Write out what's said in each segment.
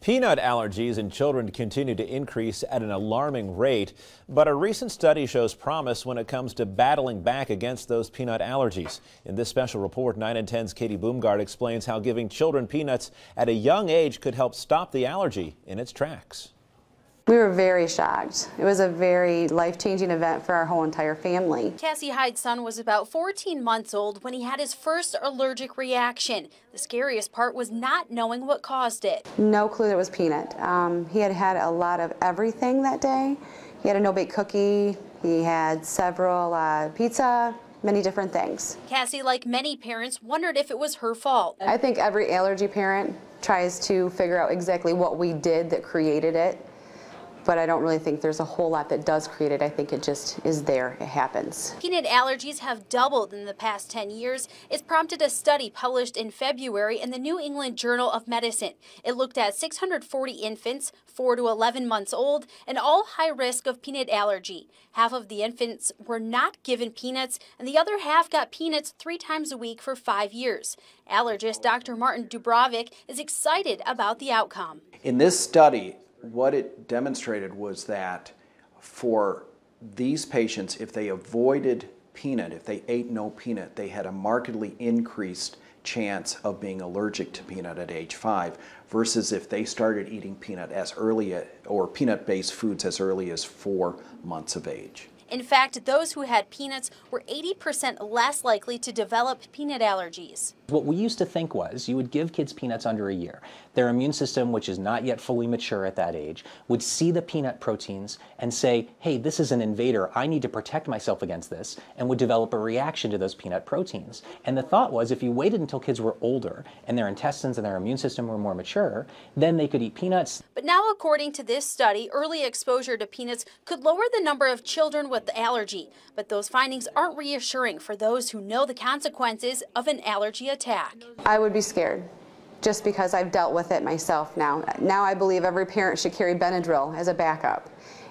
Peanut allergies in children continue to increase at an alarming rate, but a recent study shows promise when it comes to battling back against those peanut allergies. In this special report, 9 and 10's Katie Boomgard explains how giving children peanuts at a young age could help stop the allergy in its tracks. We were very shocked. It was a very life-changing event for our whole entire family. Cassie Hyde's son was about 14 months old when he had his first allergic reaction. The scariest part was not knowing what caused it. No clue that it was peanut. He had had a lot of everything that day. He had a no-bake cookie. He had several pizza, many different things. Cassie, like many parents, wondered if it was her fault. I think every allergy parent tries to figure out exactly what we did that created it. But I don't really think there's a whole lot that does create it. I think it just is there. It happens. Peanut allergies have doubled in the past 10 years. It's prompted a study published in February in the New England Journal of Medicine. It looked at 640 infants, 4 to 11 months old, and all high risk of peanut allergy. Half of the infants were not given peanuts, and the other half got peanuts 3 times a week for 5 years. Allergist Dr. Martin Dubrovic is excited about the outcome. In this study, what it demonstrated was that for these patients, if they avoided peanut, if they ate no peanut, they had a markedly increased chance of being allergic to peanut at age 5 versus if they started eating peanut as early or peanut-based foods as early as 4 months of age. In fact, those who had peanuts were 80% less likely to develop peanut allergies. What we used to think was you would give kids peanuts under a year. Their immune system, which is not yet fully mature at that age, would see the peanut proteins and say, hey, this is an invader. I need to protect myself against this, and would develop a reaction to those peanut proteins. And the thought was if you waited until kids were older and their intestines and their immune system were more mature, then they could eat peanuts. But now, according to this study, early exposure to peanuts could lower the number of children with the allergy. But those findings aren't reassuring for those who know the consequences of an allergy attack. I would be scared just because I've dealt with it myself now. Now I believe every parent should carry Benadryl as a backup.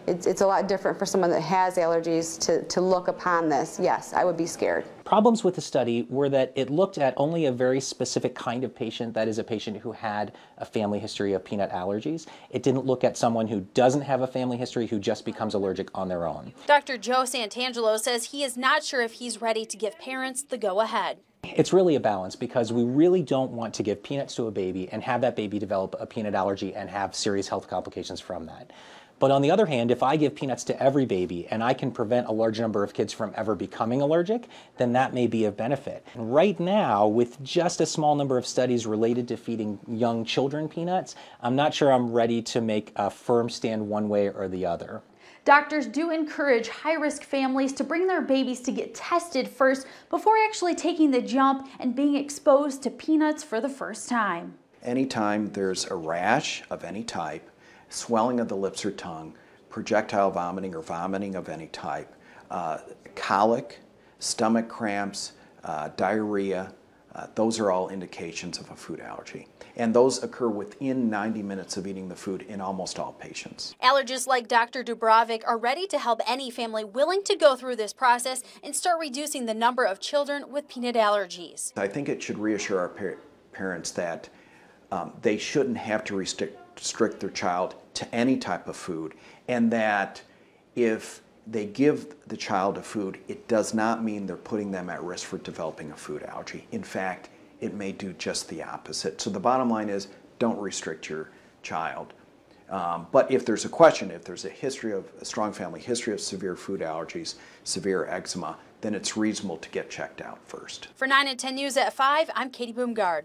It's a lot different for someone that has allergies to look upon this. Yes, I would be scared. Problems with the study were that it looked at only a very specific kind of patient, that is a patient who had a family history of peanut allergies. It didn't look at someone who doesn't have a family history who just becomes allergic on their own. Dr. Joe Santangelo says he is not sure if he's ready to give parents the go-ahead. It's really a balance because we really don't want to give peanuts to a baby and have that baby develop a peanut allergy and have serious health complications from that. But on the other hand, if I give peanuts to every baby and I can prevent a large number of kids from ever becoming allergic, then that may be of benefit. And right now, with just a small number of studies related to feeding young children peanuts, I'm not sure I'm ready to make a firm stand one way or the other. Doctors do encourage high-risk families to bring their babies to get tested first before actually taking the jump and being exposed to peanuts for the first time. Anytime there's a rash of any type, swelling of the lips or tongue, projectile vomiting or vomiting of any type, colic, stomach cramps, diarrhea, those are all indications of a food allergy. And those occur within 90 minutes of eating the food in almost all patients. Allergists like Dr. Dubrovic are ready to help any family willing to go through this process and start reducing the number of children with peanut allergies. I think it should reassure our parents that they shouldn't have to restrict their child to any type of food, and that if they give the child a food, it does not mean they're putting them at risk for developing a food allergy. In fact, it may do just the opposite. So the bottom line is, don't restrict your child. But if there's a question, if there's a strong family history of severe food allergies, severe eczema, then it's reasonable to get checked out first. For 9 and 10 News at 5, I'm Katie Boomgard.